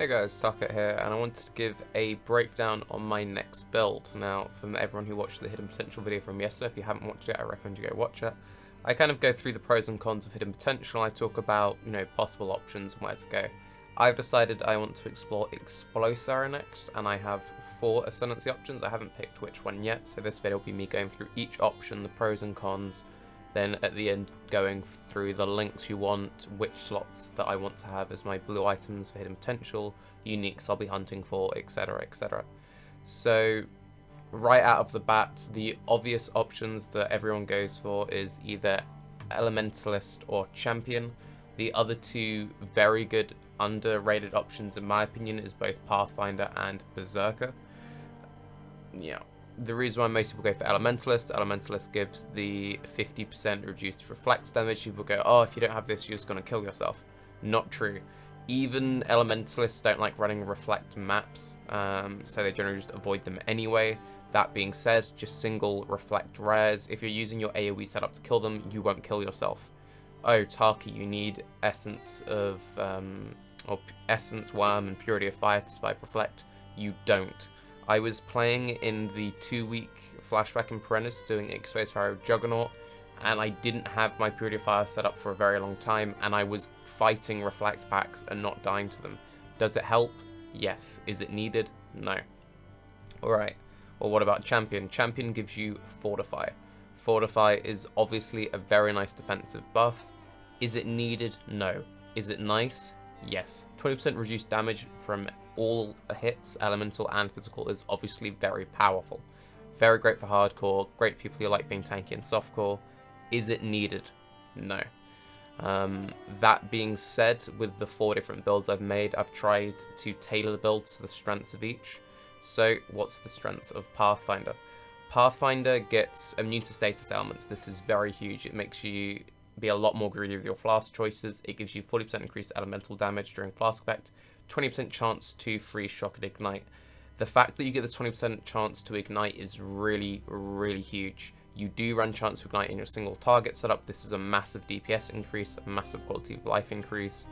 Hey guys, Tarke here, and I wanted to give a breakdown on my next build. Now, from everyone who watched the Hidden Potential video from yesterday, if you haven't watched it, I recommend you go watch it. I kind of go through the pros and cons of Hidden Potential, I talk about, possible options and where to go. I've decided I want to explore Explosive next, and I have 4 Ascendancy options. I haven't picked which one yet, so this video will be me going through each option, the pros and cons, then at the end going through the links you want, which slots that I want to have as my blue items for Hidden Potential, uniques I'll be hunting for, etc, etc. So right out of the bat, the obvious options that everyone goes for is either Elementalist or Champion. The other two very good underrated options in my opinion is both Pathfinder and Berserker. Yeah. The reason why most people go for Elementalist gives the 50% reduced reflect damage. People go, oh, if you don't have this, you're just going to kill yourself. Not true. Even Elementalists don't like running reflect maps, so they generally just avoid them anyway. That being said, just single reflect rares. If you're using your AOE setup to kill them, you won't kill yourself. Oh, Tarke, you need Essence of, or Essence, Worm, and Purity of Fire to survive reflect. You don't. I was playing in the 2-week flashback in Perennis doing Explosive Juggernaut, and I didn't have my Purity of Fire set up for a very long time, and I was fighting reflect packs and not dying to them. Does it help? Yes. Is it needed? No. Alright, well what about Champion? Champion gives you Fortify. Fortify is obviously a very nice defensive buff. Is it needed? No. Is it nice? Yes. 20% reduced damage from all hits, elemental and physical, is obviously very powerful. Very great for hardcore, great for people who like being tanky and softcore. Is it needed? No. That being said, with the 4 different builds I've made, I've tried to tailor the builds to the strengths of each. So, what's the strengths of Pathfinder? Pathfinder gets immune to status elements. This is very huge. It makes you be a lot more greedy with your flask choices. It gives you 40% increased elemental damage during flask effect, 20% chance to freeze, shock, and ignite. The fact that you get this 20% chance to ignite is really, really huge. You do run chance to ignite in your single target setup. This is a massive DPS increase, a massive quality of life increase.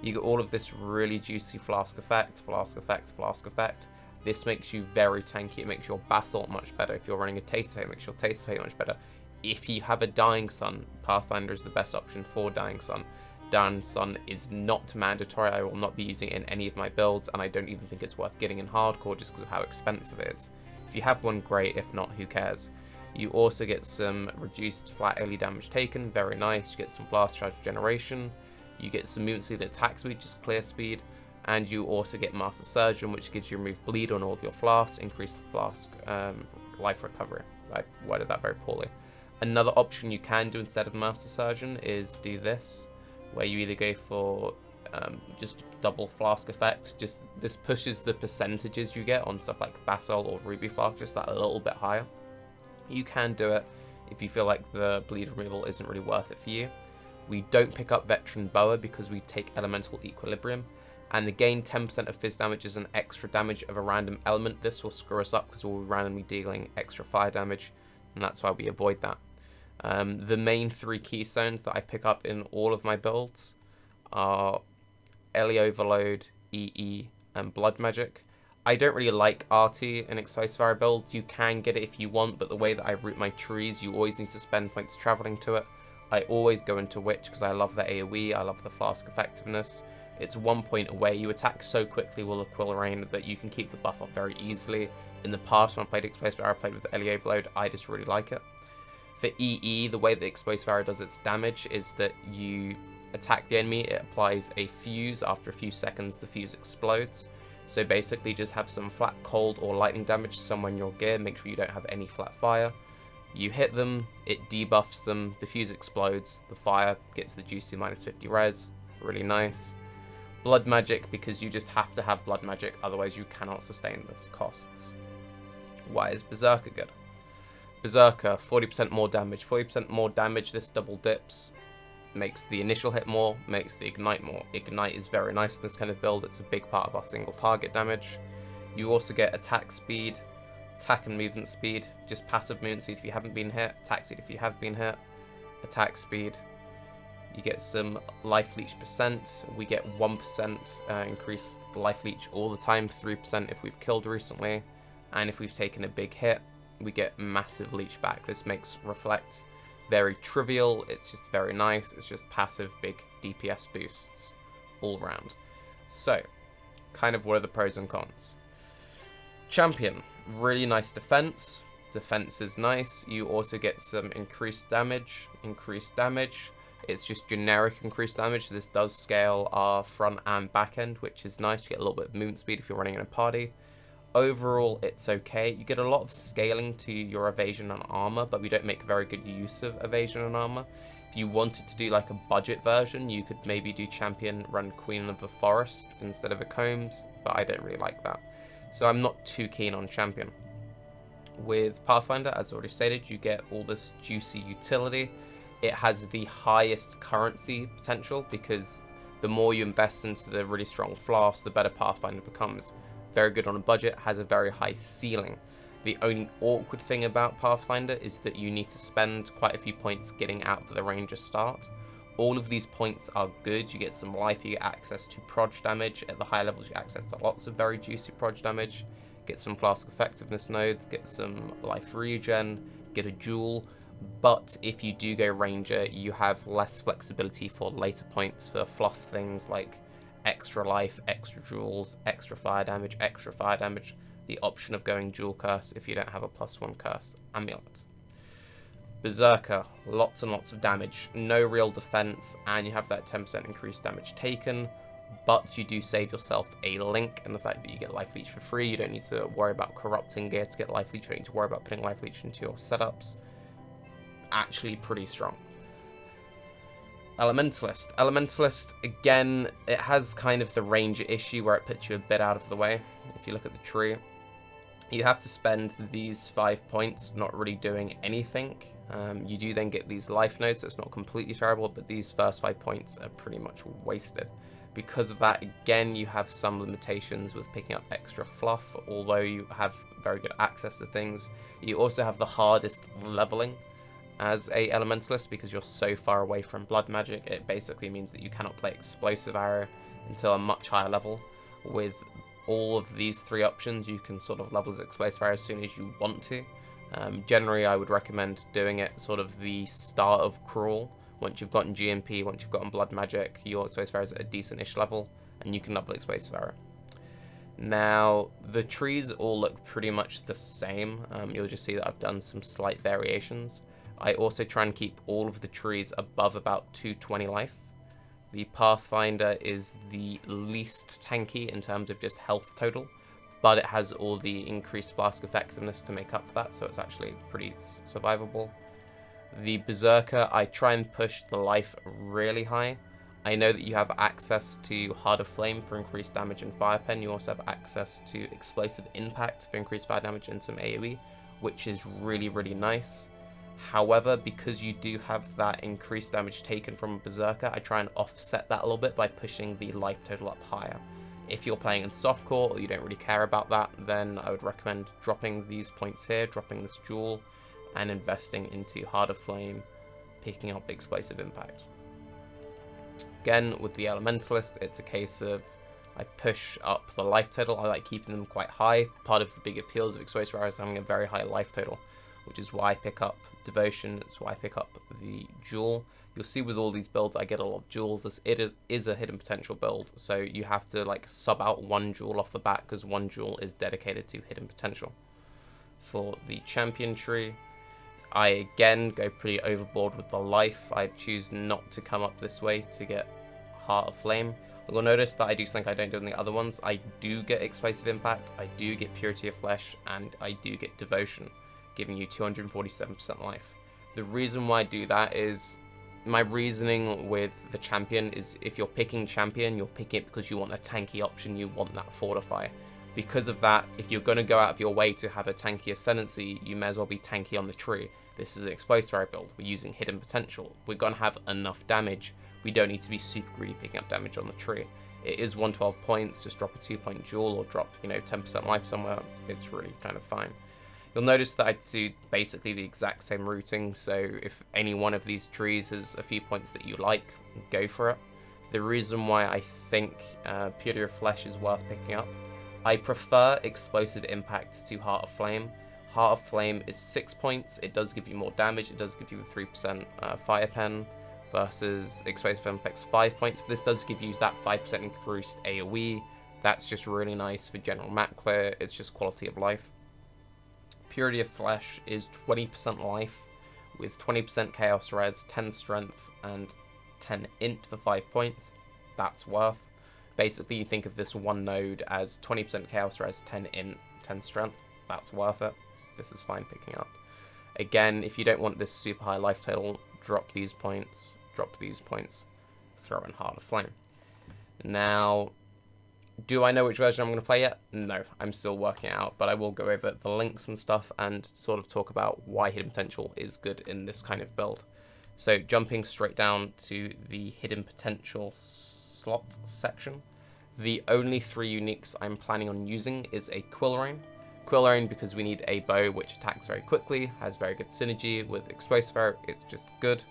You get all of this really juicy flask effect, flask effect, flask effect. This makes you very tanky. It makes your basalt much better. If you're running a taste of hate, it makes your taste of hate much better. If you have a Dying Sun, Pathfinder is the best option for Dying Sun. Dying Sun is not mandatory. I will not be using it in any of my builds, and I don't even think it's worth getting in hardcore just because of how expensive it is. If you have one, great. If not, who cares? You also get some reduced flat AOE damage taken, very nice. You get some blast charge generation. You get some movement speed and attack speed, just clear speed. And you also get Master Surgeon, which gives you remove bleed on all of your flasks, increase flask life recovery. I worded that very poorly. Another option you can do instead of Master Surgeon is do this, where you either go for just double flask effect. Just this pushes the percentages you get on stuff like Basalt or Ruby Flask just that a little bit higher. You can do it if you feel like the bleed removal isn't really worth it for you. We don't pick up Veteran Boa because we take Elemental Equilibrium, and the gain 10% of fizz damage is an extra damage of a random element. This will screw us up because we'll be randomly dealing extra fire damage, and that's why we avoid that. The main 3 keystones that I pick up in all of my builds are LE Overload, EE, and Blood Magic. I don't really like RT in Explosive Arrow build. You can get it if you want, but the way that I route my trees, you always need to spend points traveling to it. I always go into Witch because I love the AoE, I love the flask effectiveness. It's 1 point away. You attack so quickly with a Quill Rain that you can keep the buff up very easily. In the past, when I played Explosive Arrow, I played with LE Overload. I just really like it. For EE, the way that Explosive Arrow does its damage is that you attack the enemy, it applies a fuse. After a few seconds, the fuse explodes. So basically just have some flat cold or lightning damage somewhere in your gear. Make sure you don't have any flat fire. You hit them, it debuffs them, the fuse explodes, the fire gets the juicy -50 res. Really nice. Blood Magic, because you just have to have Blood Magic, otherwise you cannot sustain those costs. Why is Berserker good? Berserker, 40% more damage. 40% more damage, this double dips. Makes the initial hit more, makes the ignite more. Ignite is very nice in this kind of build. It's a big part of our single target damage. You also get attack speed, attack and movement speed. Just passive movement speed if you haven't been hit, attack speed if you have been hit, attack speed. You get some life leech percent. We get 1% increased life leech all the time, 3% if we've killed recently, and if we've taken a big hit, we get massive leech back. This makes Reflect very trivial. It's just very nice. It's just passive big DPS boosts all round. So, kind of what are the pros and cons? Champion, really nice defense. Defense is nice. You also get some increased damage. It's just generic increased damage, so this does scale our front and back end, which is nice. You get a little bit of movement speed if you're running in a party. Overall, it's okay. You get a lot of scaling to your evasion and armor, but we don't make very good use of evasion and armor. If you wanted to do like a budget version, you could maybe do champion, run Queen of the Forest instead of a Combs, but I don't really like that. So I'm not too keen on champion. With Pathfinder, as already stated, you get all this juicy utility. It has the highest currency potential because the more you invest into the really strong flask, the better Pathfinder becomes. Very good on a budget, has a very high ceiling. The only awkward thing about Pathfinder is that you need to spend quite a few points getting out of the Ranger start. All of these points are good. You get some life, you get access to Proj damage. At the higher levels, you get access to lots of very juicy Proj damage. Get some flask effectiveness nodes, get some life regen, get a jewel. But if you do go Ranger, you have less flexibility for later points for fluff things like extra life, extra jewels, extra fire damage, the option of going dual curse if you don't have a +1 curse amulet. Berserker, lots and lots of damage, no real defense, and you have that 10% increased damage taken, but you do save yourself a link in the fact that you get life leech for free. You don't need to worry about corrupting gear to get life leech, you don't need to worry about putting life leech into your setups. Actually pretty strong. Elementalist, again, it has kind of the Ranger issue where it puts you a bit out of the way. If you look at the tree, you have to spend these 5 points not really doing anything. You do then get these life nodes, so it's not completely terrible, but these first 5 points are pretty much wasted. Because of that, again, you have some limitations with picking up extra fluff, although you have very good access to things. You also have the hardest leveling as a Elementalist because you're so far away from blood magic. It basically means that you cannot play explosive arrow until a much higher level. With all of these 3 options, you can sort of level as explosive arrow as soon as you want to. Generally, I would recommend doing it sort of the start of Crawl. Once you've gotten GMP, once you've gotten blood magic, your explosive arrow is at a decent-ish level, and you can level explosive arrow. Now, the trees all look pretty much the same. You'll just see that I've done some slight variations. I also try and keep all of the trees above about 220 life. The Pathfinder is the least tanky in terms of just health total, but it has all the increased flask effectiveness to make up for that, so it's actually pretty survivable. The Berserker, I try and push the life really high. I know that you have access to Heart of Flame for increased damage and Fire Pen. You also have access to Explosive Impact for increased fire damage and some AoE, which is really, really nice. However, because you do have that increased damage taken from a Berserker, I try and offset that a little bit by pushing the life total up higher. If you're playing in softcore or you don't really care about that, then I would recommend dropping these points here, dropping this jewel, and investing into Heart of Flame, picking up Explosive Impact. Again, with the Elementalist, it's a case of I push up the life total. I like keeping them quite high. Part of the big appeals of Explosive Arrow is having a very high life total, which is why I pick up Devotion, it's why I pick up the Jewel. You'll see with all these builds I get a lot of jewels. It is a hidden potential build, so you have to like sub out 1 jewel off the bat because 1 jewel is dedicated to hidden potential. For the Champion Tree, I again go pretty overboard with the life. I choose not to come up this way to get Heart of Flame. You'll notice that I do something I don't do in the other ones. I do get Explosive Impact, I do get Purity of Flesh, and I do get Devotion, giving you 247% life. The reason why I do that is, my reasoning with the Champion is if you're picking Champion, you're picking it because you want a tanky option, you want that Fortify. Because of that, if you're going to go out of your way to have a tanky Ascendancy, you may as well be tanky on the tree. This is an Explosive Arrow build, we're using Hidden Potential, we're going to have enough damage, we don't need to be super greedy picking up damage on the tree. It is 112 points, just drop a 2-point jewel or drop, 10% life somewhere, it's really kind of fine. You'll notice that I do basically the exact same routing, so if any one of these trees has a few points that you like, go for it. The reason why I think Purity of Flesh is worth picking up, I prefer Explosive Impact to Heart of Flame. Heart of Flame is 6 points, it does give you more damage, it does give you the 3% Fire Pen, versus Explosive Impact's 5 points, but this does give you that 5% increased AoE. That's just really nice for general map clear, it's just quality of life. Purity of Flesh is 20% life, with 20% Chaos Res, 10 Strength, and 10 Int for 5 points. That's worth. Basically, you think of this one node as 20% Chaos Res, 10 Int, 10 Strength. That's worth it. This is fine picking up. Again, if you don't want this super high life total, drop these points, throw in Heart of Flame. Now, do I know which version I'm going to play yet? No, I'm still working it out, but I will go over the links and stuff and sort of talk about why Hidden Potential is good in this kind of build. So jumping straight down to the Hidden Potential slot section, the only 3 uniques I'm planning on using is a Quill Rain. Quill Rain because we need a bow which attacks very quickly, has very good synergy with Explosive Arrow, it's just good.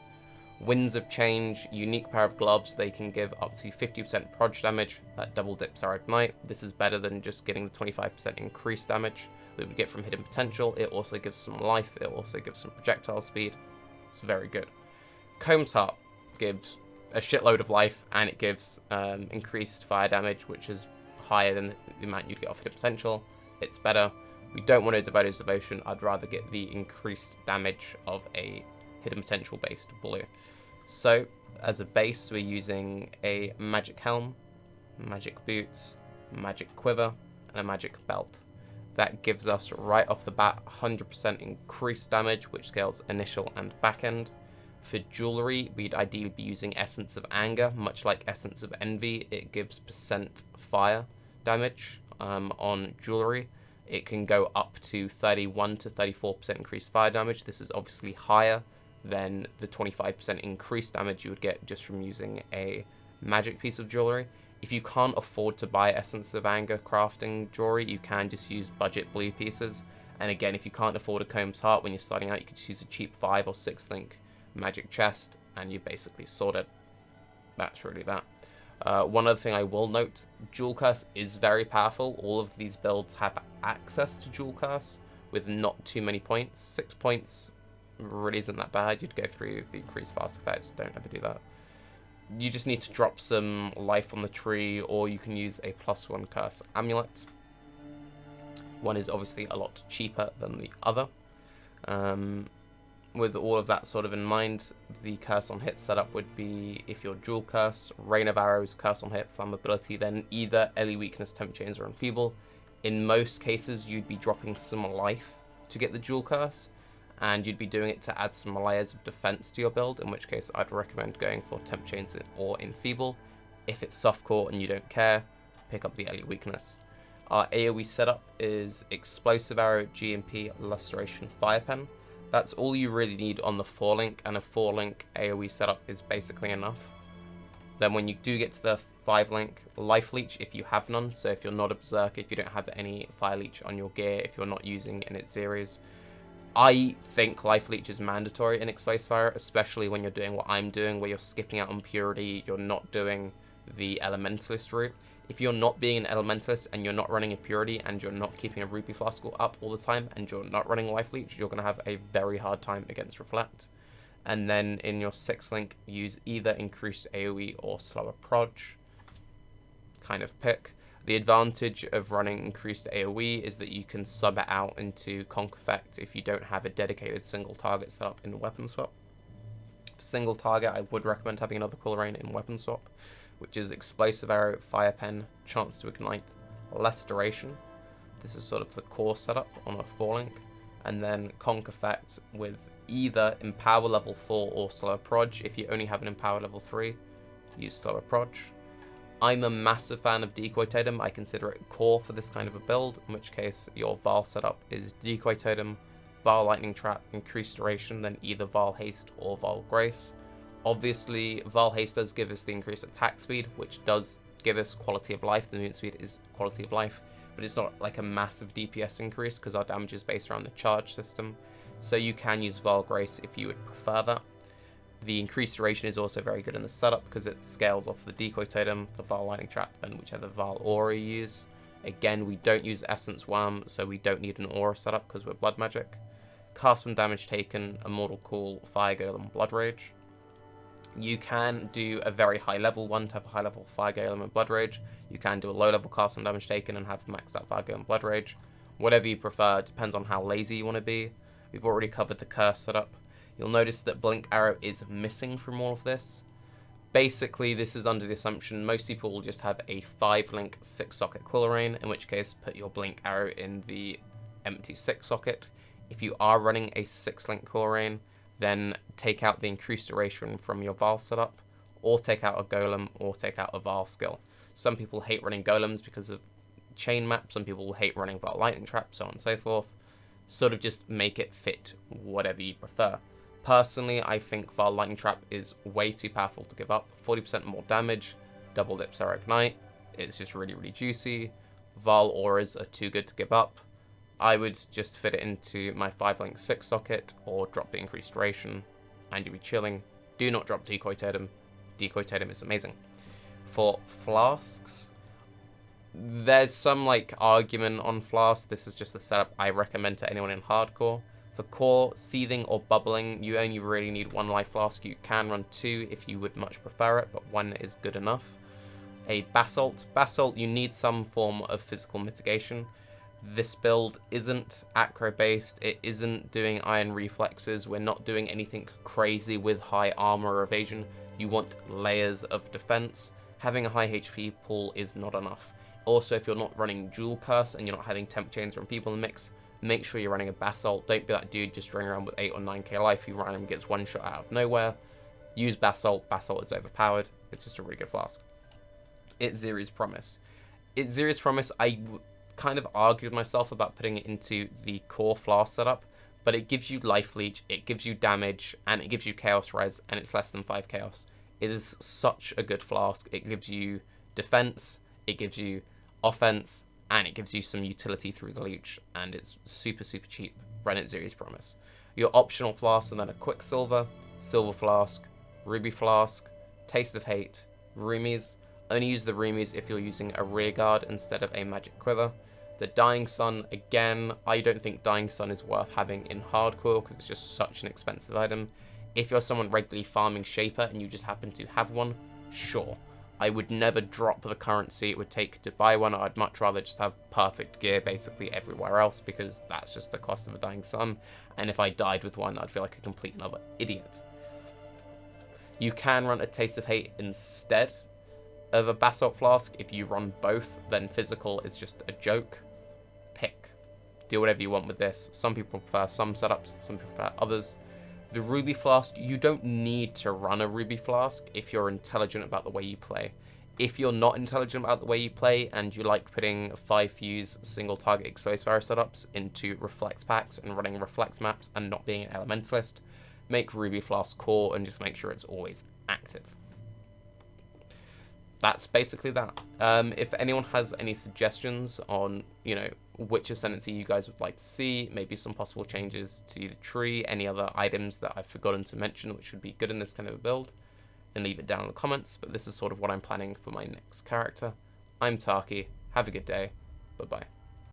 Winds of Change, unique pair of gloves, they can give up to 50% Proj damage, that double dips our Ignite. This is better than just getting the 25% increased damage that we get from Hidden Potential. It also gives some life, it also gives some projectile speed, it's very good. Comb's Heart gives a shitload of life, and it gives increased fire damage, which is higher than the amount you'd get off Hidden Potential. It's better. We don't want to Devoter's Devotion, I'd rather get the increased damage of a Hidden Potential based blue. So, as a base, we're using a Magic Helm, Magic Boots, Magic Quiver, and a Magic Belt. That gives us, right off the bat, 100% increased damage, which scales initial and back end. For jewelry, we'd ideally be using Essence of Anger, much like Essence of Envy. It gives % fire damage on jewelry. It can go up to 31 to 34% increased fire damage. This is obviously higher than the 25% increased damage you would get just from using a magic piece of jewelry. If you can't afford to buy Essence of Anger crafting jewelry, you can just use budget blue pieces. And again, if you can't afford a Comb's Heart when you're starting out, you could just use a cheap 5 or 6 link magic chest, and you're basically sorted. That's really that. One other thing I will note, Jewel Curse is very powerful. All of these builds have access to Jewel Curse with not too many points. 6 points really isn't that bad. You'd go through the increased fast effects, don't ever do that. You just need to drop some life on the tree, or you can use a +1 curse amulet. One is obviously a lot cheaper than the other. With all of that sort of in mind, the curse on hit setup would be, if you're dual curse, Rain of Arrows, curse on hit, flammability, then either LE weakness, temp chains, or enfeeble. In most cases, you'd be dropping some life to get the dual curse, and you'd be doing it to add some layers of defense to your build, in which case I'd recommend going for temp chains or enfeeble. If it's softcore and you don't care, pick up the LE weakness. Our AOE setup is Explosive Arrow, GMP, Lustration, Fire Pen. That's all you really need on the 4-link, and a 4-link AOE setup is basically enough. Then when you do get to the 5-link, Life Leech if you have none, so if you're not a Berserker, if you don't have any Fire Leech on your gear, if you're not using in its series. I think Life Leech is mandatory in Explosive Arrow, especially when you're doing what I'm doing, where you're skipping out on Purity, you're not doing the Elementalist route. If you're not being an Elementalist and you're not running a Purity and you're not keeping a Rupee Flask up all the time and you're not running Life Leech, you're going to have a very hard time against Reflect. And then in your 6-link, use either increased AoE or slower Proj. Kind of pick. The advantage of running increased AoE is that you can sub it out into Conk Effect if you don't have a dedicated single target set up in Weapon Swap. For single target, I would recommend having another Quill Rain in Weapon Swap, which is Explosive Arrow, Fire Pen, Chance to Ignite, less duration. This is sort of the core setup on a 4-link. And then Conk Effect with either Empower level 4 or Slower Proj. If you only have an Empower level 3, use Slower Proj. I'm a massive fan of Decoy Totem. I consider it core for this kind of a build, in which case your Vaal setup is Decoy Totem, Vaal Lightning Trap, increased duration, then either Vaal Haste or Vaal Grace. Obviously, Vaal Haste does give us the increased attack speed, which does give us quality of life. The movement speed is quality of life. but it's not like a massive DPS increase because our damage is based around the charge system. So you can use Vaal Grace if you would prefer that. The increased duration is also very good in the setup because it scales off the Decoy Totem, the Vaal Lightning Trap, and whichever Vaal Aura you use. Again, we don't use Essence Wham, so we don't need an Aura setup because we're Blood Magic. Cast from damage taken, Immortal Call, Fire Golem, Blood Rage. You can do a very high level one to have a high level Fire Golem and Blood Rage. You can do a low level cast from damage taken and have maxed out Fire Golem and Blood Rage. Whatever you prefer, depends on how lazy you want to be. We've already covered the curse setup. You'll notice that Blink Arrow is missing from all of this. Basically, this is under the assumption most people will just have a 5-link 6-socket Quill Rain, in which case put your Blink Arrow in the empty 6-socket. If you are running a 6-link Quill Rain, then take out the increased duration from your Vaal setup, or take out a Golem, or take out a Vaal skill. Some people hate running Golems because of chain map, some people hate running Vaal Lightning Trap, so on and so forth. Sort of just make it fit whatever you prefer. Personally, I think Vaal Lightning Trap is way too powerful to give up. 40% more damage, double dips our Ignite, it's just really, really juicy. Vaal Auras are too good to give up. I would just fit it into my 5-link 6-socket or drop the increased duration and you'll be chilling. Do not drop Decoy Totem. Decoy Totem is amazing. For flasks, there's some like argument on flasks. This is just the setup I recommend to anyone in hardcore. For core, seething or bubbling, you only really need 1 life flask. You can run 2 if you would much prefer it, but 1 is good enough. A basalt. Basalt, you need some form of physical mitigation. This build isn't acro based, it isn't doing iron reflexes, we're not doing anything crazy with high armor or evasion. You want layers of defense. Having a high HP pool is not enough. Also, if you're not running Jewel Curse and you're not having temp chains from people in the mix, make sure you're running a Basalt. Don't be that dude just running around with 8 or 9k life who randomly gets one shot out of nowhere. Use Basalt. Basalt is overpowered. It's just a really good flask. It's Ziri's Promise. It's Ziri's Promise. I kind of argued myself about putting it into the core flask setup, but it gives you life leech, it gives you damage, and it gives you chaos res, and it's less than 5 chaos. It is such a good flask. It gives you defense, it gives you offense, and it gives you some utility through the leech, and it's super, super cheap. Run it Ziri's Promise. Your optional flasks are then a Quicksilver, Silver Flask, Ruby Flask, Taste of Hate, Roomies. Only use the Roomies if you're using a Rearguard instead of a Magic Quiver. The Dying Sun, again, I don't think Dying Sun is worth having in hardcore because it's just such an expensive item. If you're someone regularly farming Shaper and you just happen to have one, sure. I would never drop the currency it would take to buy one. I'd much rather just have perfect gear basically everywhere else because that's just the cost of a Dying Sun. And if I died with one, I'd feel like a complete and utter idiot. You can run a Taste of Hate instead of a Basalt Flask. If you run both, then physical is just a joke. Pick. Do whatever you want with this. Some people prefer some setups, some people prefer others. The Ruby Flask, you don't need to run a Ruby Flask if you're intelligent about the way you play. If you're not intelligent about the way you play and you like putting 5 fuse single target exposed fire setups into reflect packs and running reflect maps and not being an elementalist, make Ruby Flask core and just make sure it's always active. That's basically that. If anyone has any suggestions on, which Ascendancy you guys would like to see, maybe some possible changes to the tree, any other items that I've forgotten to mention which would be good in this kind of a build, then leave it down in the comments. But this is sort of what I'm planning for my next character. I'm Tarke. Have a good day. Bye-bye.